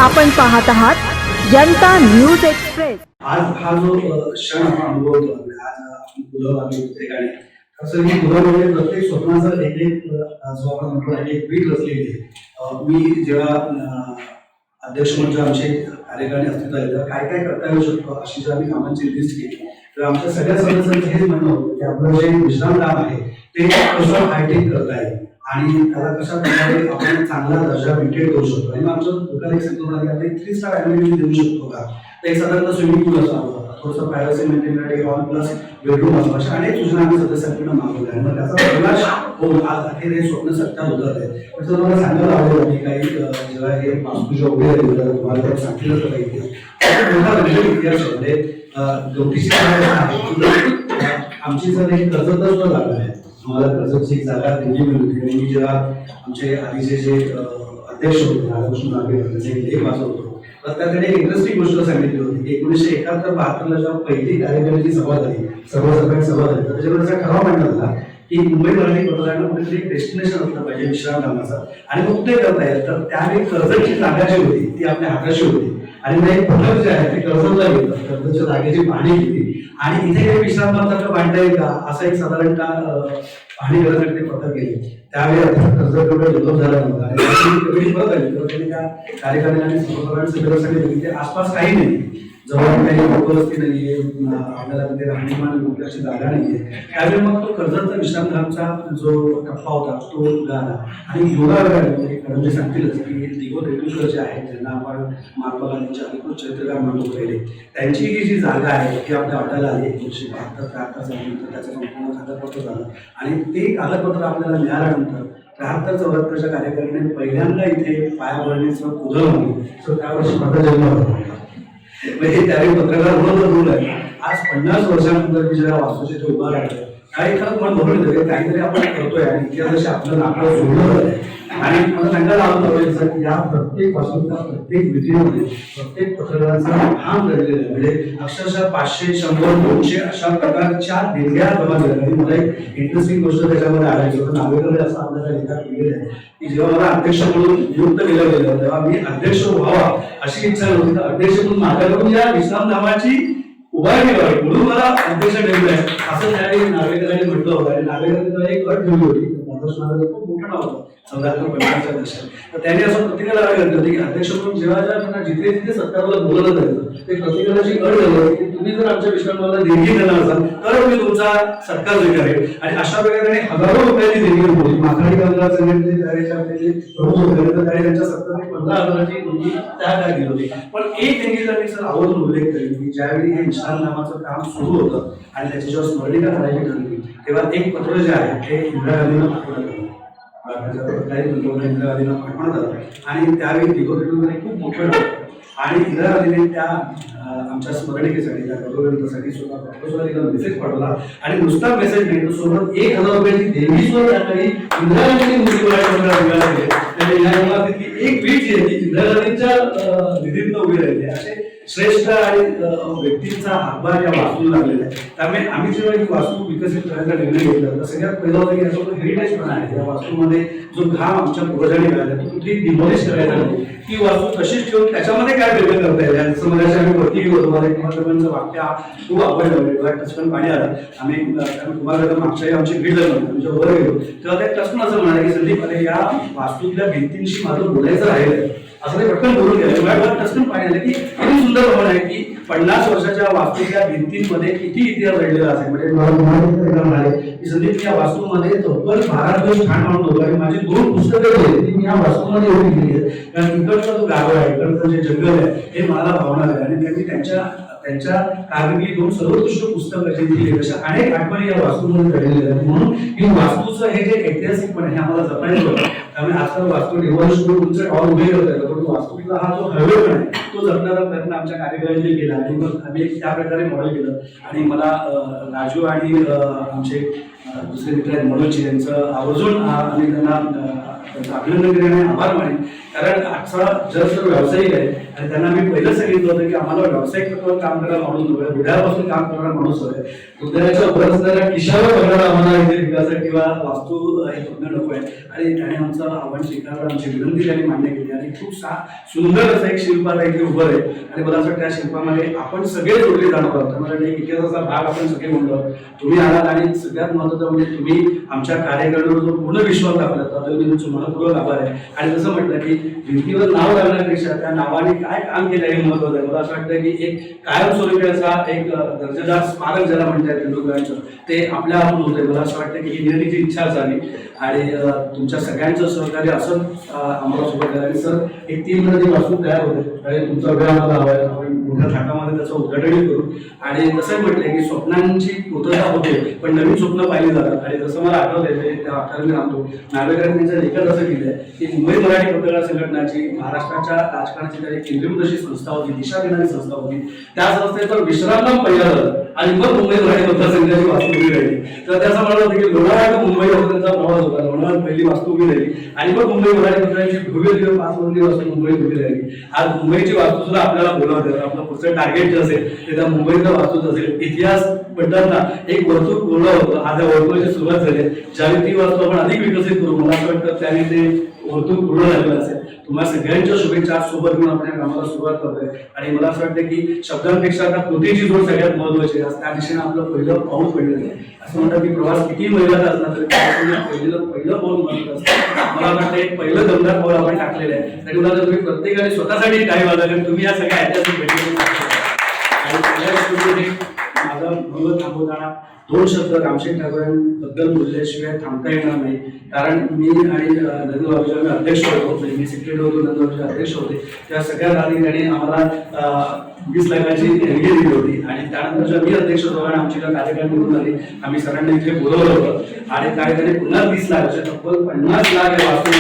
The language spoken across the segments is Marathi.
आपण पाहत आहात जनता न्यूज एक्सप्रेस। आज हा जो क्षण आपण अनुभवतो, आज आपण पुलाव आलो ठिकाणी, असं मी पुलाव म्हणजे प्रत्येक स्वप्नाचा एक जो आपण म्हणतो एक बीट रचलेली आहे। मी जेव्हा अध्यक्ष म्हणजे आमचे कार्यकारिणी अस्तित्वात आले तेव्हा काय काय करता येऊ शकतो अशी जर आम्ही कामांची लिस्ट केली तर आमच्या सगळ्या सदस्यांचं हेच म्हणणं होतं की आपलं जे विश्रामधाम आहे ते कसं हायटेक करता येईल आणि त्याला कशा प्रकारे आपण चांगला दर्जा मेंटेन करू शकतो। आणि आमच्या दुकान एक सांगतो मला की 3 स्टार ॲम्युनिटी देऊ शकतो का, तर एक साधारणतः स्विमिंग पूल असावा, थोडंसं प्रायव्हसी मेंटेन करण्यासाठी हॉल प्लस बेडरूम असावा, अशा अनेक सूचना आम्ही सदस्यांकडून मागवल्या आणि मग त्याचा प्रकाश होऊन आज अखेर हे स्वप्न सत्यात उतरत आहे। तर मला सांगायला आवडेल की काही जेव्हा हे वास्तूच्या उभे राहिले तुम्हाला सांगितलं तर काही मोठा इतिहास आहे गमतीची आहे। आमची जर एक कर्जतच जागा आहे, आम्हाला कर्जतची एक जागा दिली होती आणि मी जेव्हा आमचे आधीचे जे अध्यक्ष होते राधाकृष्ण नागे यांचे लेख वाचवतो तर त्याकडे एक इंटरेस्टिंग गोष्ट सांगितली होती की 1971-72 जेव्हा पहिली कार्यकारिणीची सभा झाली, सर्वसरकारी सभा झाली, तर त्याच्यावर असा ठराव मांडला होता की मुंबई मराठी पत्रकारांना कुठेतरी एक डेस्टिनेशन असलं पाहिजे विश्रामधामाचं आणि मग ते करता येईल। तर त्यावेळी कर्जतची जागा जी होती ती आपल्या हाताशी होती आणि मग एक पथक जे आहे ते कर्जतला गेलं, कर्जतच्या जागेची पाहणी केली आणि इथे काही विश्रामधाम बांधता येईल का असं एक साधारणतः पाहणी करण्यासाठी ते पथक गेले। त्यावेळी कर्जत एवढा डेव्हलप झाला नव्हता आणि परत आली तर त्यांनी त्या कार्यकारिणी आणि सांगितलं की आसपास काही नाही, जवळ काही लोकवस्ती नाहीये, आपल्याला तिथे राहणीमान अशी जागा नाहीये। त्यावेळी मग तो कर्जतचा विश्रामधामचा जो टप्पा होता तो गाला आणि योगा म्हणजे सांगतीलच की दिगो तेंडुलकर जे आहेत ज्यांना आपण महात्मा गांधींच्या अधिकृत चरित्रकार म्हणतो पहिले, त्यांची ही जी जागा आहे ती आपल्या वाटायला आली 1972-73 सालानंतर त्याचं संपूर्ण कागदपत्र झालं आणि ते कागदपत्र आपल्याला मिळाल्यानंतर 73-74च्या कार्यकारिणीने पहिल्यांदा इथे पायाभरणीचं कुदळ म्हणून तर त्यावर्षी माझा जन्म होता म्हणजे त्यावेळी पत्रकार म्हणून आहे। आज 50 वर्षानंतर मी जेव्हा वास्तूचे ते उभा राहिलं काही खरंच मन भरून येतं काहीतरी आपण करतोय आणि इतिहासाशी आपलं नातं जोडलं आहे आणि मला सांगायला आवडतं की या प्रत्येक वास्तूच्या प्रत्येक विधीमध्ये प्रत्येक पत्रकारांचा भान दडलेलं आहे। म्हणजे अक्षरशः 500, 100, 200 अशा प्रकारच्या देणग्या जमा झाल्या आणि मला एक इंटरेस्टिंग गोष्ट त्याच्यामध्ये आढळली होती। नावेकरने असं आपल्याला लेखात लिहिलेलं आहे की जेव्हा मला अध्यक्ष म्हणून नियुक्त केलं गेलं तेव्हा मी अध्यक्ष व्हावा अशी इच्छा नव्हती, तर अध्यक्ष म्हणून माझ्याकडून या विश्रामधामाची उभारणी व्हावी म्हणून मला अध्यक्ष नेमलंय असं त्यावेळी नावेकरांनी म्हटलं होतं आणि नावेकरांनी एक अट ठेवली होती, खूप मोठं नाव होतं 74-50च्या दशकात, तर त्यांनी असं प्रतिकाला घातलं होतं की अध्यक्ष म्हणून जेव्हा जिथे जिथे सरकारला बोलवलं जायचं ते प्रतिकालाची अट झाली की तुम्ही जर आमच्या विश्रामधामाला देणगी देणार असाल तर मी तुमचा सत्कार स्वीकारेल आणि अशा प्रकारे हजारो रुपयाची देणगी होती। माथाडी कामगार संघटनेचे त्यावेळेचे प्रमुख होते तर त्यावेळी त्यांच्या सरकारने 15,000ची देणगी त्या काळात दिली होती। पण एक देणगीचा मी सर आवर्जून उल्लेख करेन की ज्यावेळी हे विश्रामधामाचं काम सुरू होतं आणि त्याची जेव्हा स्मरणिका करायची ठरली तेव्हा एक पत्र जे आहे ते इंदिरा गांधींना पाठवण्यात आलं, इंदिरा गांधींना पाठवण्यात आलं आणि त्यावेळी दिगो तेंडुलकर खूप मोठं आणि इंदिरा गांधीने त्या आमच्या स्मरणिकेसाठी त्या गौरवसाठी स्वतः प्रपोजला मेसेज पाठवला आणि नुसता मेसेज नाही तर सोबत 1,000 रुपयाची देणगी सुद्धा त्यावेळी इंदिरा गांधींनी एक वीट जी आहे ती इंदिरा गांधींच्या निधीतनं उभी राहिली। असे श्रेष्ठ आणि व्यक्तींचा हातभार या वास्तूला लागलेला आहे। त्यामुळे आम्ही जेव्हा ही वास्तू विकसित करायचा निर्णय घेतला तर सगळ्यात पहिला होता की याचा हेरिटेज पण आहे, या वास्तूमध्ये जो घाम आमच्या पूर्वजांनी मिळाला तो कुठेही डिमॉलिश करायचा नाही, ती वास्तू तशीच ठेवून त्याच्यामध्ये काय वेगळं करता येईल जसं मगाशी आम्ही वरती गेलो तुम्हाला कुमारगडांचं वाक्य खूप आवडलं, टचकन पाणी आलं आम्ही कुमारगड मागच्या आमची भेट झाली आमच्या वर गेलो तेव्हा त्या टचकन असं म्हणाले की संदीप अरे या वास्तूतल्या भिंतींशी माझं बोलायचं राहिलं असं ते पटकन बोलून गेलं। माझ्या टचकन पाणी आलं की किती सुंदर भावना आहे की 50 वर्षाच्या वास्तूच्या भिंतींमध्ये किती इतिहास घडलेला असेल। म्हणजे मला म्हणाले की संदीप मी या वास्तूमध्ये तब्बल 12 दिवस ठाण मांडून होतो आणि माझी 2 पुस्तकं होती ती मी या वास्तूमध्ये एवढी लिहिली आहे कारण इकडचा जो गाव आहे इकडचं जे जंगल आहे हे मला भावना आहे आणि त्यांनी त्यांच्या कारकिर्दीतली 2 सर्वोत्कृष्ट पुस्तकं जी लिहिली अशा अनेक आठवणी या वास्तूमध्ये घडलेल्या आहेत। म्हणून ही वास्तूचं हे जे ऐतिहासिकपण आहे आम्हाला जपायचं होतं। त्यामुळे आजकाल वास्तू डिव्हाइस तुमचे हॉल उभे करत आहे पण वास्तूचा हा जो हवेपण आहे तो जपण्याचा प्रयत्न आमच्या कार्यकारिणीने केला आणि मग आम्ही त्या प्रकारे मॉडेल केलं आणि मला राजू आणि आमचे दुसरे मित्र आहेत मनोज यांचं आवर्जून आम्ही त्यांना त्यांचं अभिनंदन केलं आणि आभार मानेन. कारण आजचा जग तर व्यावसायिक आहे आणि त्यांना मी पहिलं सांगितलं होतं की आम्हाला व्यावसायिक तत्वावर काम करायला माणूस हवं आहे, हृदयापासून काम करणारा माणूस हवं आहे. हृदयाच्या वर असणाऱ्या खिशावर बघणारा आम्हाला इथे विकास किंवा वास्तू हे तज्ञ नको आहे. आणि त्याने आमचं आव्हान स्वीकारलं, आमची विनंती त्यांनी मान्य केली आणि खूप सुंदर असं एक शिल्पाला इथे उभं आहे. आणि मला असं वाटतं त्या शिल्पामध्ये आपण सगळे जोडले जाणार आहोत. मला वाटतं इतिहासाचा भाग आपण सगळे म्हणलो तुम्ही आलात आणि सगळ्यात महत्त्वाचं म्हणजे तुम्ही आमच्या कार्यकर्त्यांवर जो पूर्ण विश्वास दाखवला त्याबद्दल मी तुमचं मनपूर्वक आभार आहे. आणि जसं म्हटलं की भिंतीवर नाव लागण्यापेक्षा त्या नावाने काय काम केलं हे महत्त्वाचं आहे. मला असं वाटतं की एक कायमस्वरूपी असा एक दर्जेदार स्मारक ज्याला म्हणतात तेंडुलकरांचं ते आपल्या हातून होते. मला असं वाटतं की ही नियतीची इच्छा असावी आणि तुमच्या सगळ्यांचं सहकार्य असं आम्हाला सोबत आहे. आणि सर एक 3 महिने वास्तू तयार होते आणि तुमचा वेळ आम्हाला हवा आहे. आपण मोठ्या थाटामध्ये त्याचं उद्घाटनही करू. आणि तसं म्हटलं की स्वप्नांची पूर्तता होते पण नवीन स्वप्न पाहिली जातात. आणि जसं मला आठवत आहे त्या आकाराने मी राहतो नार्वेकरांनी त्यांच्या लेखात असं केलंय की मुंबई मराठी पत्रकार संघटनाची महाराष्ट्राच्या राजकारणाची काही केंद्रीभूत अशी संस्था होती, दिशा देणारी संस्था होती. त्या संस्थेचं विश्रामधाम पहिला झालं आणि मग मुंबई मराठी पत्रकार संघाची वास्तू उभी राहिली. तर त्याचं म्हणलं होतं की लोणावळा टू मुंबई त्यांचा प्रवास होता. लोणावळ्यात पहिली वास्तू उभी राहिली आणि मग मुंबई मराठी पत्रकारांची भव्य दिवस 5 मजली वास्तू मुंबईत उभी राहिली. आज मुंबईची वास्तू सुद्धा आपल्याला बोलावते. आपलं पुढचं टार्गेट जे असेल ते त्या मुंबईचा वास्तूच असेल. इतिहास पडताना एक वर्तुळ पूर्ण होतं. आज या वर्तुळाची सुरुवात झाली. ज्यावेळी ती वास्तू आपण अधिक विकसित करू मला असं वाटतं त्याने ते वर्तुळ पूर्ण झालेलं असेल. तुम्हाला सगळ्यांच्या शुभेच्छा सोबत घेऊन आपण या कामाला सुरुवात करतोय. आणि मला असं वाटतं की शब्दांपेक्षा आता कृतीची जोड सगळ्यात महत्वाची आहे. त्या दिशेने आपलं पहिलं पाऊल पडलेलं आहे. असं म्हणतात की प्रवास किती महिन्याचा असला तरी पहिलं पाऊल महत्वाचं असतं. मला वाटतं एक पहिलं दमदार पाऊल आपण टाकलेलं आहे. आणि मला तुम्ही प्रत्येकाने स्वतःसाठी टाईम आला कारण तुम्ही या सगळ्या ऐतिहासिक भेटी माझा भूल थांबवताना 2 शब्द रामशेठ ठाकरेंबद्दल बोलल्याशिवाय थांबता येणार नाही. कारण मी आणि नंदबाबूचे अध्यक्ष होतो, मी सेक्रेटरी होतो, नंदबाबूचे अध्यक्ष होते. त्या सगळ्यात आधी त्यांनी आम्हाला 20 लाखाची देणगी दिली होती. आणि त्यानंतर जेव्हा मी अध्यक्ष होतो आणि आमची कार्यक्रम निवडून आली आम्ही सरांना इथे बोलवलं होतं आणि त्याने पुन्हा 20 लाख तब्बल 50 लाख हे वास्तू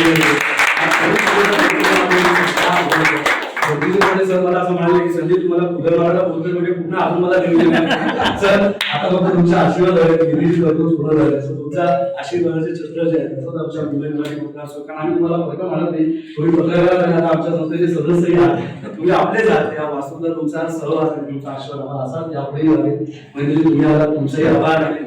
सर मला असं म्हणाले की संजय तुम्हाला उदरवाडा बोलतोय म्हणजे पुन्हा अजून मला सर आता फक्त तुमचा आशीर्वाद आहे पूर्ण झाले असं तुमचा आशीर्वादाचे छत्र जे आहे तसंच आमच्या मुंबई मराठी पत्रकार असो. कारण आम्ही तुम्हाला फक्त म्हणत नाही तुम्ही पत्रकार आता आमच्या संस्थेचे सदस्यही आहात तुम्ही आपलेच आहात. या वास्तूला तुमचा सहवास आहे तुमचा आशीर्वाद आम्हाला असाच यापुढेही लागेल. म्हणजे तुम्ही आलात तुमचंही आभार आणि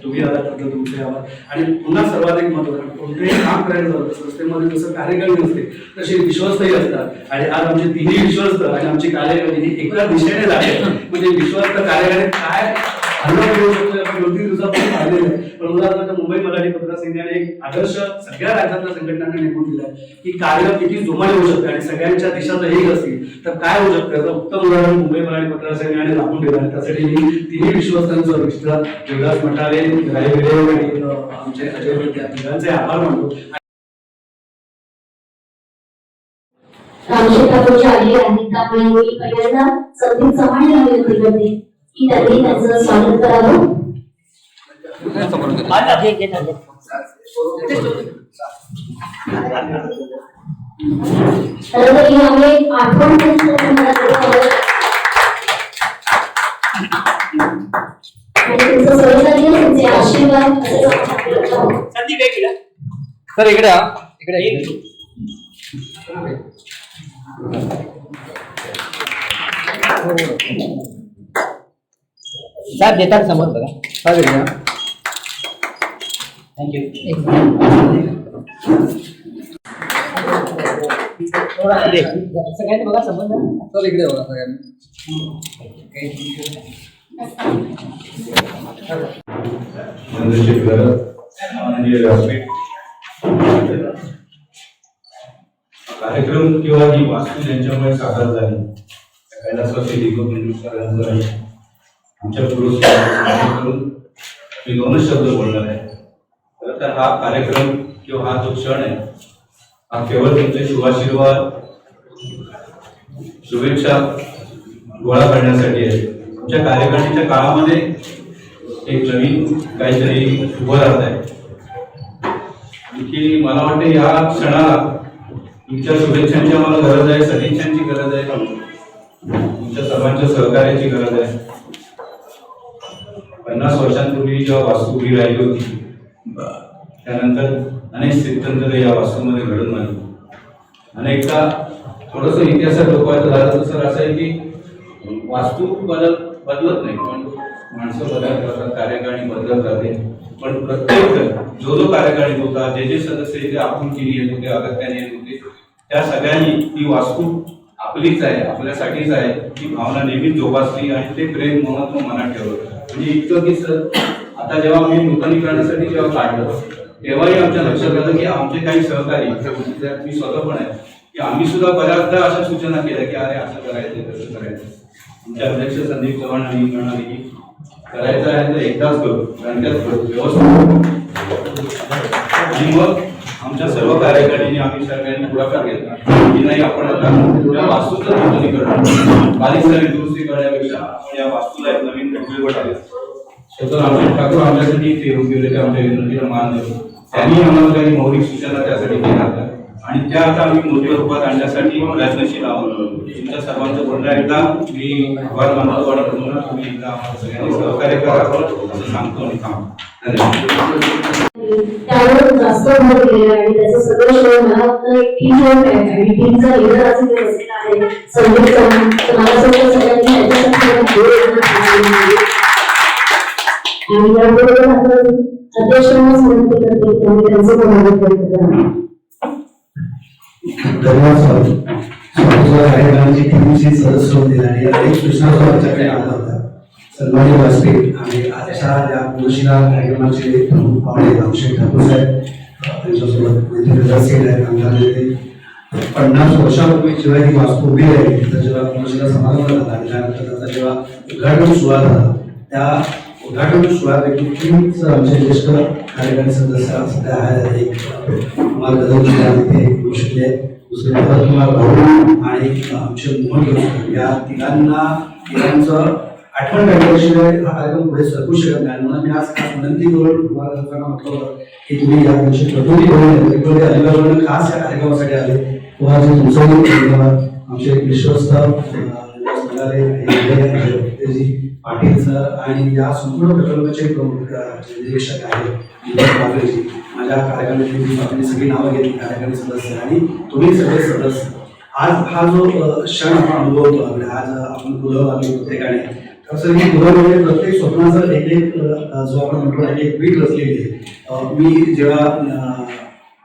तुम्ही आलात त्याबद्दल तुमचे आभार. आणि पुन्हा सर्वाधिक महत्त्वाचं कोणतेही काम करायचं झालं संस्थेमध्ये जसं कार्यकर्ते नसते तसे विश्वस्तही असतात. आणि आज आमचे तिन्ही विश्वस्त आणि आमची कार्यकर्ते एका दिशेने जाते. म्हणजे विश्वस्त कार्यकर्ते काय हल्ला मिळू शकतो आपण 2-3 दिवसापासून पाहिलेलं आहे. पण मला वाटतं मुंबई मराठी पत्रकार संघाने एक आदर्श सगळ्या राज्यातल्या संघटनांना नेमून दिलाय की कार्य किती जोमाने होऊ शकते आणि सगळ्यांच्या दिशा जर एक असतील तर काय होऊ शकतं याचं उत्तम उदाहरण मुंबई मराठी पत्रकार संघाने दाखवून दिलं. आणि त्यासाठी मी तिन्ही विश्वस्तांचं विश्वास देवदास मटारे रायवेडे आणि आमचे अजय वैद्य या तिघांचे आभार मानतो. रामशेठ ठाकूरच्या आलेले आहेत त्यामुळे मी पहिल्यांदा संदीप चव्हाण यांना विनंती करते की त्यांनी त्यांचं स्वागत करावं. खरं ही आम्ही आठवण आणि तुमचं सहकार्य तुमचे आशीर्वाद सर इकडे इकडे साहेब देतात समोर बघा. थँक्यू. सगळ्यांनी बघा समोर सर इकडे बघा सगळ्यांनी. कार्यक्रम किंवा ही वास्तू ज्यांच्यामुळे साकार झाली कैलासवासी दीपक तेंडुलकर आहे आमच्या पूर्वज मी 2च शब्द बोलणार आहे. खरं तर हा कार्यक्रम किंवा हा जो क्षण आहे हा केवळ तुमचे शुभाशीर्वाद शुभेच्छा गोळा करण्यासाठी आहे. तुमच्या कार्यकारिणीच्या काळामध्ये एक नवीन काहीतरी उभं राहत आहे. आणखी मला वाटतं या क्षणाला तुमच्या शुभेच्छांची आम्हाला गरज आहे, सदिच्छांची गरज आहे, तुमच्या सर्वांच्या सहकार्याची गरज आहे. 50 वर्षांपूर्वी जेव्हा वास्तू उभी राहिली होती त्यानंतर अनेक स्थित्यंतर या वास्तूमध्ये घडून आली. अनेकदा थोडंसं इतिहासात डोकवायचं झालं तर सर असं आहे की वास्तू बदलत नाही, पण माणसं बदलत राहतात, कार्यकारिणी बदलत राहते. पण प्रत्येक जो कार्यकारिणी होता, जे सदस्य इथे आपुलकीने येत होते, अगत्याने येत होते, त्या सगळ्यांनी ती वास्तू आपलीच आहे, आपल्यासाठीच आहे ही भावना नेहमीच जोपासली आणि ते प्रेम महत्व मनात ठेवलं. म्हणजे इतकं की सर आता जेव्हा मी नूतनीकरणासाठी जेव्हा काढलं तेव्हाही आमच्या लक्षात आलं की आमचे काही सहकारी, मी स्वतः पण आहे की आम्ही सुद्धा बऱ्याचदा अशा सूचना केल्या की अरे असं करायचं तसं करायचं. आमच्या अध्यक्ष संदीप चव्हाण यांनी म्हणाले की करायचं आहे तर एकदाच करू, त्यात व्यवस्थित. आणि मग आमच्या सर्व कार्यकारिणीने आम्ही सगळ्यांनी पुढाकार घेतला की नाही आपण आता या वास्तूचं नूतनीकरण बारीक सारी दुरुस्ती करण्यापेक्षा आपण या वास्तूला एक नवीन उपयोग आहे. स्वतः आमचे ठाकूर आमच्यासाठी ते योग्य होते, आमच्या विनंतीला मान देतो. त्यांनी आम्हाला काही मौलिक सूचना त्यासाठी केल्या होत्या आणि त्या आता आम्ही मोठ्या रूपात आणण्यासाठी प्रयत्नशील आहोत. तुमच्या सर्वांचं पुन्हा एकदा मी आभार मानतो आणि पुन्हा तुम्ही एकदा आम्हाला सगळ्यांनी सहकार्य करा असं सांगतो आणि थांबतो. धन्यवाद. त्यावर जास्त भर दिलेला आहे आणि त्याचं सगळं श्रेय मला वाटतं एक टीम वर्क आहे आणि टीमचा लीडर असं ते बसलेला आहे संदीप चव्हाण. तर मला असं सगळ्यांनी आणि याबरोबर आपण अध्यक्षांनाच विनंती करते त्यांनी त्यांचं समावेश करतो. धन्यवाद स्वागत कार्यक्रमाची टीमची सदस्य होते आणि अनेक सूचना आमच्याकडे आला होता. सन्माननीय व्यासपीठ आणि आजच्या या गोष्टीला कार्यक्रमाचे प्रमुख पाहुणे रामशेठ ठाकूर साहेब, त्यांच्यासोबत मैत्रीप्रसाद सेठ आहेत, आमदार नेते. 50 वर्षापूर्वी जेव्हा ही वास्तू उभी राहिली तर जेव्हा गोष्टीला समारंभ झाला आणि त्यानंतर त्याचा जेव्हा उद्घाटन सोहळा झाला त्या उद्घाटन सोहळ्यापैकी 3 आमचे ज्येष्ठ कार्यकारी सदस्य सध्या आहेत. एक कुमार कदम इथे गोष्टी आहेत, दुसरे भरतकुमार भाऊ आणि आमचे मोहन जोशी. या तिघांचं आठवण काढल्याशिवाय हा कार्यक्रम पुढे सरकू शकत नाही. म्हणून मी आज खास विनंती करून कुमार कदमांना म्हटलं होतं की तुम्ही या दिवशी प्रकृती करून अलिबागवरून खास या कार्यक्रमासाठी आले. कुमारजी तुमचंही धन्यवाद. आमचे विश्वस्त पाटील सर आणि या संपूर्ण प्रकल्पाचे प्रमुख निरीक्षक आहेत माझ्या कार्यकारिणीची सगळी नावं घेतली, कार्यकारी सदस्य आणि तुम्ही सगळे सदस्य. आज हा जो क्षण आपण अनुभवतो, आज आपण कुलव आम्ही प्रत्येकाने तसं ही कुलव म्हणजे प्रत्येक स्वप्नाचं एक जो आपण म्हणतो एक वीट रचलेली आहे. मी जेव्हा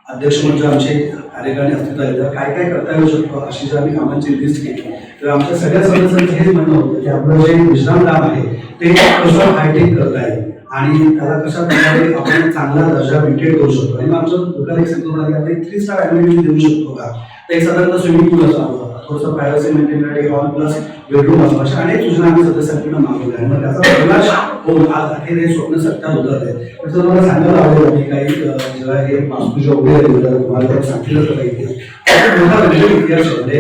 अध्यक्ष म्हणजे आमचे कार्यकारिणी अस्तित्वात आले तेव्हा काय काय करता येऊ शकतो अशी जर आम्ही कामांची लिस्ट केली तेव्हा आमच्या सगळ्या सदस्यांचं हेच म्हणणं होतं की आपलं जे विश्रामधाम आहे ते कसं हायटेक करता येईल आणि त्याला कशा प्रकारे आपण चांगला दर्जा मेंटेन करू शकतो. आणि मग आमचं दुकान एक संकल्पना की आपण 3 स्टार ॲम्युनिटी देऊ शकतो का, तर एक साधारणतः स्विमिंग पूल असावं, थोडंसं प्रायव्हसी मेंटेन करण्यासाठी हॉल प्लस बेडरूम असावं, अशा अनेक सूचना आम्ही सदस्यांकडून मागवल्या. आणि मग त्याचा प्रकाश होऊन आज अखेर हे स्वप्न सत्यात उतरत आहे. तर मला सांगायला आवडेल की काही जेव्हा हे वास्तूच्या उभे राहिले तुम्हाला सांगितलं तर काही इतिहास म्हणजे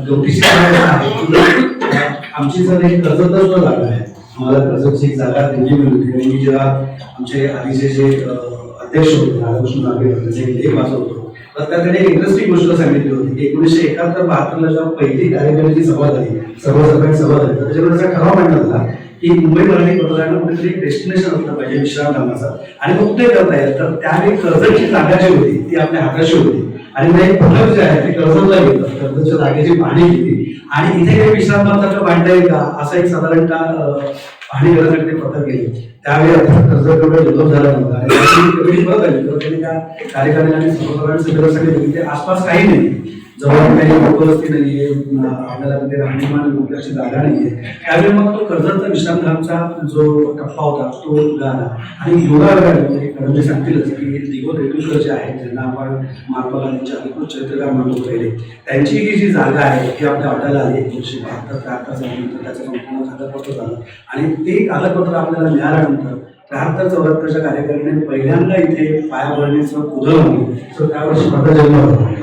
गवटीची आमची जर एक कर्जत सुद्धा जागा आहे, आम्हाला कर्जतची एक जागा दिली होती. आणि मी जेव्हा आमचे आधीचे जे अध्यक्ष होते राधाकृष्ण नागे त्यांचे लेख वाचत होतो तर त्याकडे एक इंटरेस्टिंग गोष्ट सांगितली होती की 1971-72 जेव्हा पहिली कार्यकारिणीची सभा झाली, सर्वसभेची सभा झाली, तर त्याच्यावर असा ठराव मांडण्यात आला की मुंबई मराठी पत्रकारांना कुठेतरी एक डेस्टिनेशन असलं पाहिजे विश्रामधामाचं आणि मग ते करता येईल. तर त्यावेळी कर्जतची जागा जी होती ती आपल्या हाताशी होती आणि मग एक पथक जे आहे ते कर्जतला घेतलं, कर्जतच्या जागेची पाहणी केली आणि इथे काही विश्रामधाम बांधता येईल का असं एक साधारणतः पाहणी करण्यासाठी ते पथक गेले. त्यावेळी कर्जत एवढं डेव्हलप झाला नव्हता आणि परत आली तर त्यांनी त्या कार्यकारिणी सर्वसाधारण सभेसाठी बघितले आसपास काही नाही, जवळ काही लोकवस्ती नाहीये, आपल्याला तिथे राहणीमान लोकांची जागा नाहीये. त्यावेळी मग तो कर्जतचा विश्रामधामचा जो टप्पा होता तो झाला आणि योगायोगाने म्हणजे सांगतीलच की दिगो रेटुलकर जे आहेत ज्यांना आपण महात्मा गांधींच्या अधिकृत चरित्रकार म्हणतो पहिले, त्यांची ही जी जागा आहे ती आपल्या वाटायला आली 1972-73 साली. त्याचं संपूर्ण कागदपत्र झालं आणि ते कागदपत्र आपल्याला मिळाल्यानंतर 73-74च्या कार्यकारिणीने पहिल्यांदा इथे पायाभरणीचं कुदळ आणलं. तर त्यावर्षी माझा जन्म होता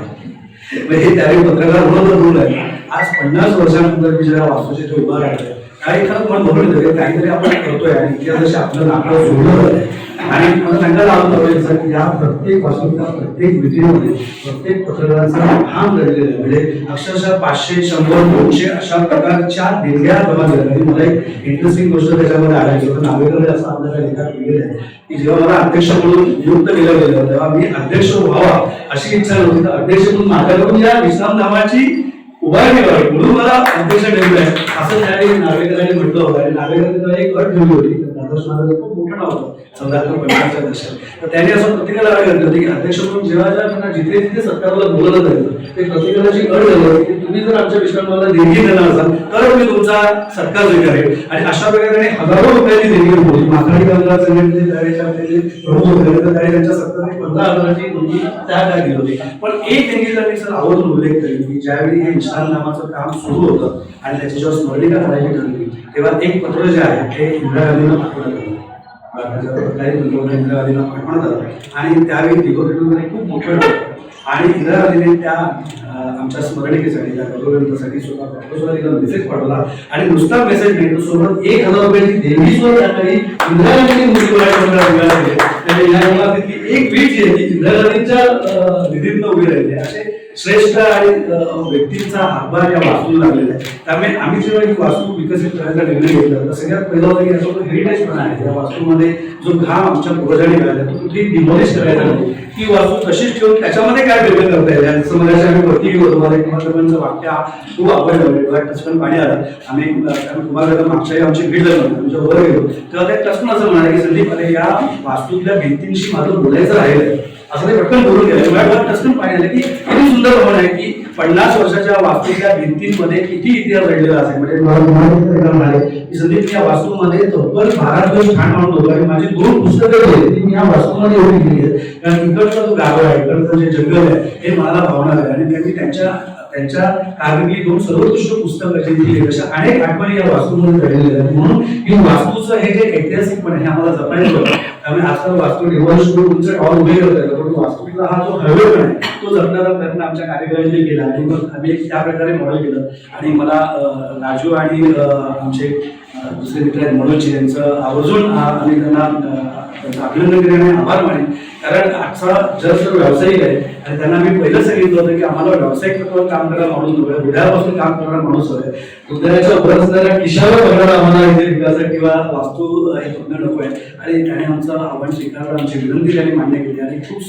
म्हणजे त्यावेळी पत्रकार म्हणून दूर आहे. आज 50 वर्षानंतर मी जेव्हा वास्तूचे उभा राहिलं काही खरंच मन भरून येतं काहीतरी आपण करतोय आणि इतिहासाशी आपलं नातं जोडलं जातंय. आणि मला सांगायला आवडतं की या प्रत्येक वास्तूच्या प्रत्येक विधीमध्ये प्रत्येक प्रकरणाचा भाग घडलेला आहे. म्हणजे अक्षरशः 500, 100, 200 अशा प्रकारच्या देणग्या जमा झाल्या. आणि मला एक इंटरेस्टिंग गोष्ट त्याच्यामध्ये आढळली होतं. नावेकर असं आपल्याला लेखात लिहिलेलं आहे की जेव्हा मला अध्यक्ष म्हणून नियुक्त केलं गेलं तेव्हा मी अध्यक्ष व्हावा अशी इच्छा नव्हती. तर अध्यक्ष म्हणून माझ्याकडून या विश्रामधामाची उभारणी करावी म्हणून मला अध्यक्ष नेमलंय असं त्यावेळी नार्वेकरांनी म्हटलं होतं. आणि नार्वेकरांनी एक अट ठेवली होती. खूप मोठं नाव होतं 1450च्या दशकात. तर त्यांनी असं प्रत्येकाला सांगितलं होतं की अध्यक्ष म्हणून जेव्हा त्यांना जिथे जिथे सरकारला बोलवलं जायचं ते प्रत्येकाची अट झाली होती की तुम्ही जर आमच्या विश्रामला देणगी देणार असाल तर मी तुमचा सत्कार स्वीकारेल. आणि अशा प्रकारे हजारो रुपयाची देणगी होती. माथाडी कामगार संघटनेचे त्यावेळेचे प्रमुख होते तर त्यावेळी त्यांच्या सरकारने 15,000ची देणगी त्या काळी दिली होती. पण एक देणगीचा मी सर आवर्जून उल्लेख करेन की ज्यावेळी हे विश्राम नामाचं काम सुरू होतं आणि त्याच्यावर स्मरणिका करायची ठरली तेव्हा एक पत्र जे आहे ते इंदिरा गांधींना पाठवण्यात आलं. इंदिरा गांधींना पाठवण्यात आलं आणि त्यावेळी दिगोपीठमध्ये खूप मोठं ठरलं. आणि इंदिरा गांधीने त्या आमच्या स्मरणिकेसाठी त्या गौरवसाठी स्वतः मेसेज पाठवला. आणि नुसता मेसेज नाही तर सोबत 1,000 रुपयाची देणगी सुद्धा त्यावेळी इंदिरा गांधींनी एक वीट जी आहे ती इंदिरा गांधींच्या निधीतनं उभी राहिली. असे श्रेष्ठ आणि व्यक्तींचा हातभार या वास्तूला लागलेला आहे. त्यामुळे आम्ही जेव्हा ही वास्तू विकसित करायचा निर्णय घेतला तर सगळ्यात पहिला होता की याचा हेरिटेज पण आहे. या वास्तूमध्ये जो घाम आमच्या पूर्वजांनी मिळाला तो कुठेही डिमॉलिश करायचा नाही. ती वास्तू तशीच ठेवून त्याच्यामध्ये काय वेगळं करता येईल जसं मगाशी आम्ही वरती होतो. मला कुमारगडांचं वाक्य खूप आवडलं. टचकन पाणी आलं. आम्ही कुमारगड मागच्या आमची भेट झाली आमच्या वर गेलो तेव्हा ते टचकन असं म्हणाले की संदीप अरे या वास्तूतल्या भिंतींशी माझं बोलायचं राहिलं असं ते पटकन बोलून गेलं. मला टचकन पाणी आलं की किती सुंदर भवन आहे की 50 वर्षाच्या वास्तूच्या भिंतींमध्ये किती इतिहास घडलेला असेल. म्हणजे की संदीप या वास्तूमध्ये तब्बल 12 दिवस ठाण मांडून होतो आणि माझी 2 पुस्तकं होती ती मी या वास्तूमध्ये एवढी लिहिली आहेत. कारण इकडचा जो गाव आहे इकडचं जे जंगल आहे हे मला भावणार आहे. आणि त्यांनी त्यांच्या कारकिर्दीतली 2 सर्वोत्कृष्ट पुस्तकाची लिहिली अशा अनेक आठवणी या वास्तूमध्ये घडलेल्या आहेत. म्हणून ही वास्तूचं हे जे ऐतिहासिकपण आहे आम्हाला जपायचं होतं. त्यामुळे आजकाल वास्तू डिव्हाइस तुमचे हॉल उभे करत आहे पण वास्तूचा हा जो हवेपण आहे तो जपण्याचा प्रयत्न आमच्या कार्यकर्त्यांनी केला. आणि मग आम्ही त्या प्रकारे मॉडेल केलं. आणि मला राजू आणि आमचे दुसरे मित्र आहेत मनोज यांचं आवर्जून आम्ही त्यांना त्यांचं अभिनंदन केले आणि आभार मानेन. कारण आजचा जर व्यावसायिक आहे आणि त्यांना मी पहिलं सांगितलं होतं की आम्हाला व्यावसायिक तत्वावर काम करायला माणूस नको आहे. हृदयापासून काम करणारा माणूस हवा आहे. हृदयाच्या वर असणाऱ्या किशावर बघणारा आम्हाला इथे विकास किंवा वास्तू हे स्वप्न नको आहे. आणि त्याने आमचं आव्हान स्वीकारलं. आमची विनंती त्यांनी मान्य केली आणि खूप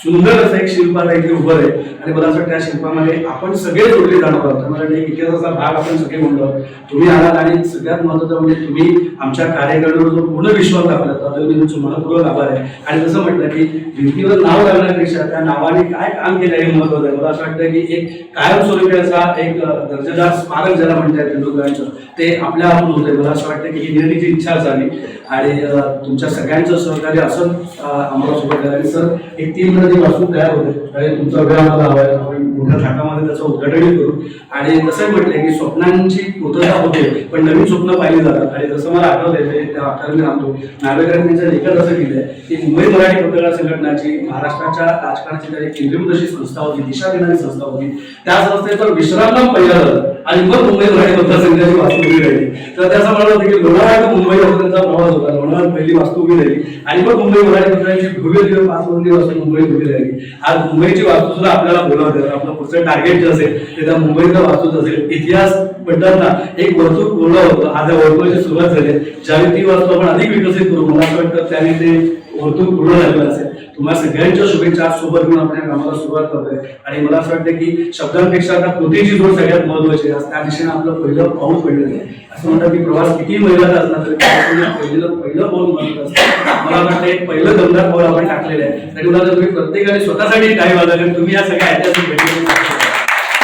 सुंदर असं एक शिल्पात आहे की उभं आहे. आणि मला असं वाटतं त्या शिल्पामध्ये आपण सगळे जोडले जाणार आहोत. मला एक इतिहासाचा भाग आपण सगळे म्हणलो तुम्ही आलात. आणि सगळ्यात महत्त्वाचं म्हणजे तुम्ही आमच्या कार्यकर्त्यांवर जो पूर्ण विश्वास दाखवला त्याबद्दल तुमचं मनपूर्वक आभार आहे. आणि जसं म्हटलं की भिंतीवर नाव लागण्यापेक्षा त्या नावाने काय काम केलं हे महत्त्वाचं आहे. मला असं वाटतं की एक कायमस्वरूपी असा एक दर्जेदार स्मारक ज्याला म्हणतात तेंडुलकरांचं ते आपल्या हातून होते. मला असं वाटतं की ही निर्णयाची इच्छा झाली आणि तुमच्या सगळ्यांचं सहकार्य असं आम्हाला सोबत झालं. आणि सर एक 3 महिने वास्तू तयार होते आणि तुमचा वेळ आम्हाला हवा आहे. आपण मोठ्या थाटामध्ये त्याचं उद्घाटनही करू. आणि तसंही म्हटलं की स्वप्नांची पूर्तता होते पण नवीन स्वप्न पाहिली जातात. आणि जसं मला आठवत आहे त्या वाक्याने राहतो नार्वेकरांनी त्यांच्या लेखात असं केलं आहे की मुंबई मराठी पत्रकार संघटनाची महाराष्ट्राच्या राजकारणाची काही केंद्रीभूत अशी संस्था होती दिशा देणारी संस्था होती. त्या संस्थेचं विश्रामनाम पहिलं झालं आणि मग मुंबई मराठी पत्रकार संघाची वास्तू उभी राहिली. तर त्याचं म्हणत होतं की लोणावळा ते मुंबईपर्यंतचा प्रवास होता. लोणावळ्यात पहिली वास्तू उभी राहिली आणि मग मुंबई मराठी पत्रकारांची भव्य दिवस 5 मजली वास्तू मुंबईत उभी राहिली. आज मुंबईची वास्तू सुद्धा आपल्याला बोलावते. आपलं पुढचं टार्गेट जे असेल ते त्या मुंबईचा वास्तूच असेल. इतिहास म्हणताना एक वर्तुळ पूर्ण होतं. आज या वर्तुळाची सुरुवात झाली. ज्यावेळी ती वास्तू आपण अधिक विकसित करू मला असं वाटतं त्याने ते वर्तुळ पूर्ण झालेलं असेल. तुम्हाला सगळ्यांच्या शुभेच्छा सोबत घेऊन आपण या कामाला सुरुवात करतोय. आणि मला असं वाटतं की शब्दांपेक्षा आता कृतीची जोड सगळ्यात महत्वाची आहे. त्या दिशेने आपलं पहिलं पाऊल पडलेलं आहे. असं म्हणतात की प्रवास किती महिन्याचा असला तरी पहिलं पाऊल महत्वाचं असतं. मला वाटतं एक पहिलं दमदार पाऊल आपण टाकलेलं आहे. तरी मला तुम्ही प्रत्येकाने स्वतःसाठी टाईम आला कारण तुम्ही या सगळ्या ऐतिहासिक भेटी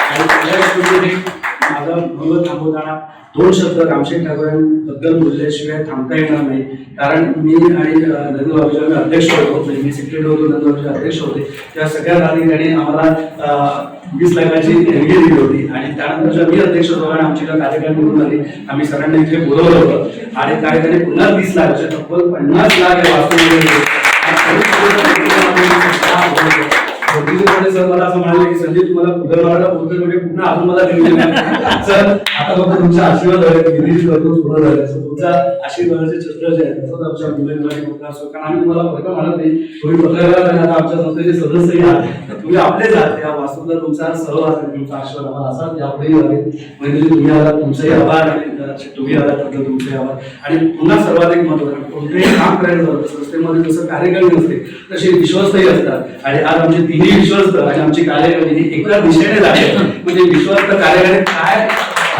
आणि माझा भंग थांबवताना 2 शब्द रामशेठ ठाकरेंबद्दल बोलल्याशिवाय थांबता येणार नाही. कारण मी आणि नंदबाबूचे अध्यक्ष होतो. मी सेक्रेटरी होतो. नंदबाबूचे अध्यक्ष होते. त्या सगळ्या अधिकाऱ्यांनी आम्हाला 20 लाखाची देणगी दिली होती. आणि त्यानंतर जेव्हा मी अध्यक्ष होतो आणि आमची कार्यक्रम निवडून आली आम्ही सरांना इथे बोलवलं होतं आणि कार्यक्रमाने पुन्हा 20 लाख तब्बल 50 लाख या वास्तूमध्ये मध्ये सर मला असं म्हणाले की संजय तुम्हाला कुठं मला बोलतोय म्हणजे पुन्हा अजून मला सर आता फक्त तुमचा आशीर्वाद आहे गिरीश करतो पूर्ण झालं तुमचा आशीर्वादाचे छत्र जे आहे तसंच आमच्या मुंबई पत्र असो कारण आम्ही तुम्हाला फक्त म्हणत नाही तुम्ही पत्रकार आता आमच्या संस्थेचे सदस्यही आहात तुम्ही आपलेच आहात या वास्तूला तुमचा सहवास आहे तुमचा आशीर्वाद आम्हाला असाच यापुढेही लागेल म्हणजे तुम्ही आला तुमचेही आभार आणि तुम्ही आला तर तुमचे आभार आणि पुन्हा सर्वाधिक महत्त्वाचं कोणतेही काम करायचं झालं संस्थेमध्ये जसं कार्यकर्ते नसते तसे विश्वस्तही असतात आणि आज आमचे तिन्ही विश्वस्त आणि आमची कार्यकर्ते एका दिशेने लागले म्हणजे विश्वस्त कार्यकर्ते काय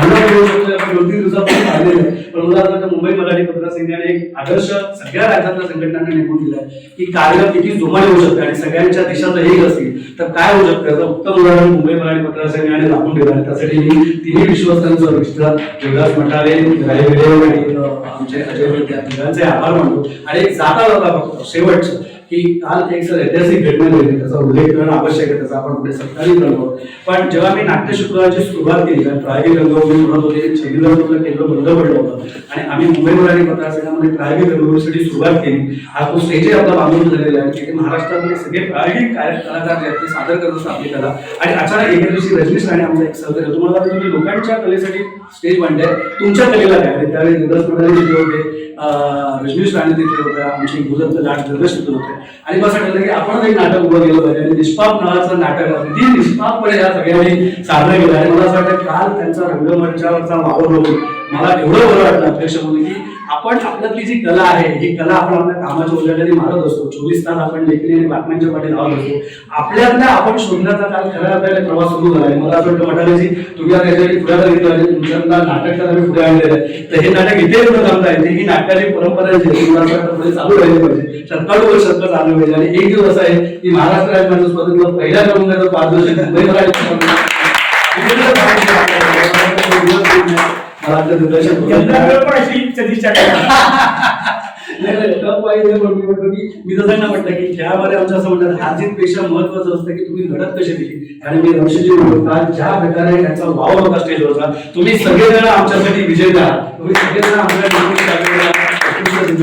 दोन-तीन दिवसापासून पाहिलेलं आहे पण मला असं वाटतं मुंबई मराठी पत्रकार संघाने एक आदर्श सगळ्या राज्यातल्या संघटनांना नेमून दिलाय की कार्य किती जोमाने होऊ शकते आणि सगळ्यांच्या दिशा जर एक असतील तर काय होऊ शकतं याचं उत्तम उदाहरण मुंबई मराठी पत्रकार संघाने दाखवून दिलं आणि त्यासाठी मी तिन्ही विश्वस्तांचं विस्तार देवदास मठारे रायवेडे आणि आमचे अजय वैद्य या तिघांचे आभार मानतो आणि एक जाता फक्त शेवटचं की काल एक सर ऐतिहासिक घटना घडली त्याचा उल्लेख करणं आवश्यक आहे त्याचा आपण पुढे सत्कारी करतो पण जेव्हा मी नाट्य शुक्रवारची सुरुवात केली कारण प्रायोगिक रंगभूमी म्हणत होते शेड्यूलरमधलं केंद्र बंद पडलं होतं आणि आम्ही मुंबई मराठी पत्रकार संघामध्ये प्रायोगिक रंगभूमीसाठी सुरुवात केली हा तो स्टेजही आपला बांधून झालेला आहे तिथे महाराष्ट्रातले सगळे प्रायोगिक कलाकार जे आहेत ते सादर करत असतात आपली कला आणि अचानक एका दिवशी रजनीश राणे आमचा एक सहकारी तुम्हाला तुम्ही लोकांच्या कलेसाठी स्टेज मांडताय तुमच्या कलेला काय त्यावेळी देवदास मठारे तिथे होते रजनीश राणे तिथे होत्या आमची गुजरात लाट जगदीश तिथे होते आणि असं ठरलं की आपण एक नाटक उभं केलं पाहिजे आणि निष्पाप नावाचं नाटक अगदी निष्पापपणे या सगळ्यांनी सादर केलं आणि मला असं वाटतं काल त्यांचा रंगमंचावरचा वावर बघून मला एवढं बरं वाटलं अध्यक्ष म्हणून की आपण आपल्यातली जी कला आहे ही कला आपण आपल्या कामाच्या उजेडाने मारत असतो 24 तास आपण लेखणी आणि बातम्यांच्या पाठी लावत असतो आपल्यातल्या आपण शोधण्याचा काल खऱ्या अर्थाने प्रवास सुरू झाला आहे मला असं वाटतं मठालेजी तुम्ही आता याच्यासाठी पुढे घेतलं आहे तुमच्या नाटक तुम्ही पुढे आणलेलं आहे तर हे नाटक इथे न थांबता येते ही नाटकाची परंपरा जी आहे मला वाटतं पुढे चालू राहिली पाहिजे शतकानुवर्ष शतक चालू पाहिजे आणि एक दिवस असं आहे की महाराष्ट्र राज्याच्या स्पर्धेतला पहिल्या क्रमांकाचा 5 वर्ष मुंबई मराठी मी जसं म्हटलं की खेळामध्ये आमचं असं म्हणतात हारजीत पेक्षा महत्वाचं असतं की तुम्ही लढत कशी दिली आणि मी रमशीजी म्हणतात ज्या प्रकारे त्याचा वाव होता स्टेजवरचा तुम्ही सगळेजण आमच्यासाठी विजेते आहात तुम्ही सगळेजण आमच्या